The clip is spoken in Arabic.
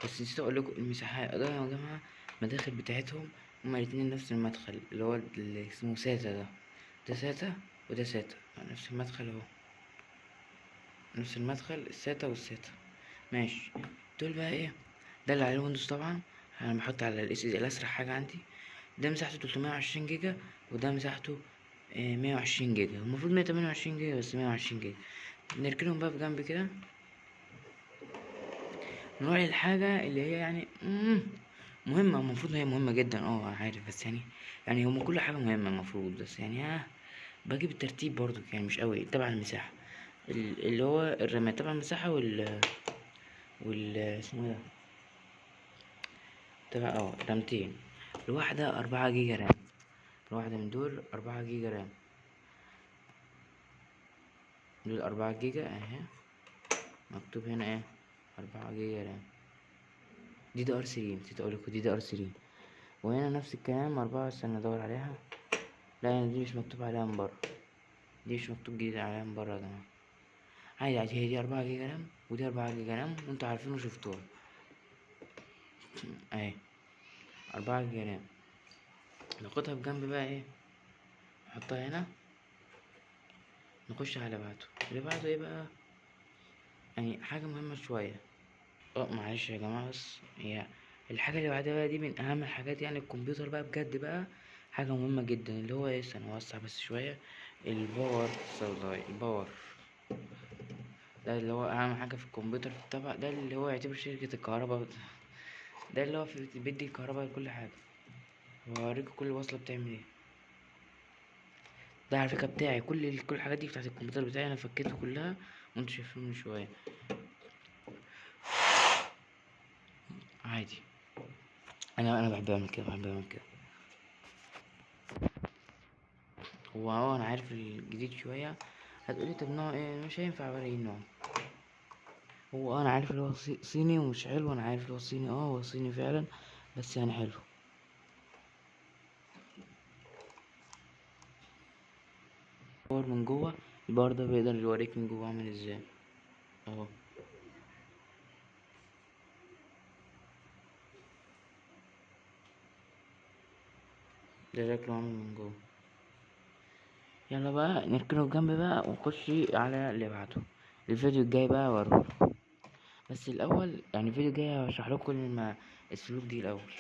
بس نسيت اقول لكم المساحات ده يا جماعه، المداخل بتاعتهم هما الاتنين نفس المدخل، اللي هو اللي اسمه ساتا ده ساتا وده ساتا، نفس المدخل اهو، نفس المدخل الساتا والساتا. ماشي، دول بقى ايه؟ ده اللي عليه ويندوز طبعا. انا بحط على الاس اس الاسرع حاجه عندي. ده مساحته 320 جيجا، وده مساحته 120 جيجا. المفروض 128 جيجا بس 120 جيجا. نركنهم بقى في جنب كده. نروح للحاجة اللي هي يعني مهمة. المفروض هي مهمة جدا، انا عارف، بس يعني هما كل حاجة مهمة المفروض، بس يعني باجي بالترتيب برضو، يعني مش قوي تبع المساحة. اللي هو الرامات تبع المساحة، اسمه ده تبع رامتين. الواحدة 4 جيجا رام، الواحدة من دول 4 جيجا رام. دول 4 جيجا اهي، مكتوب هنا ايه، 4 جيجا رام. دي ار 3، نسيت اقولكوا دي ار 3. وهنا نفس الكلام 4، استنى ادور عليها. لا دي مش مكتوب عليها من بره، دي مش مكتوب جديد عليها من بره يا جماعة. عادي عادي، هي دي 4 جيجا رام ودي 4 جيجا رام، وانتوا عارفين وشفتوها اهي 4 جيجا رام. ناخدها بجنب بقى ايه، نحطها هنا. نخش على اللي بعده ايه بقى، يعني حاجة مهمة شوية. معلش يا جماعة، بس هي الحاجة اللي بعدها بقى دي من أهم الحاجات، يعني الكمبيوتر بقى بجد بقى حاجة مهمة جدا، اللي هو ايه، استنى أوسع بس شوية. الباور سبلاي، الباور ده اللي هو أهم حاجة في الكمبيوتر تبع ده، اللي هو يعتبر شركة الكهرباء. ده اللي هو بيدي الكهرباء لكل حاجة. وهوريكوا كل وصلة بتعمل ايه. ده على فكرة بتاعي، كل الحاجات دي بتاعت الكمبيوتر بتاعي، أنا فكيته كلها وانتوا شايفين من شوية. عادي، أنا بحب أعمل كده، هو انا عارف الجديد شويه. هتقولي طب نوع ايه، مش هينفع ولا ايه النوع. هو انا عارف اللي هو صيني ومش حلو، انا عارف اللي هو صيني، هو صيني فعلا، بس يعني حلو. الباور من جوه، الباور ده بيقدر يوريك من جوه عامل ازاي اهو. ده شكله عامل من جوه. يلا بقى نركنه جنب بقى ونخش على اللي بعده. الفيديو الجاي بقى اوريهولكوا، بس الاول يعني الفيديو الجاي هشرح لكم كل ما السلوك دي الاول.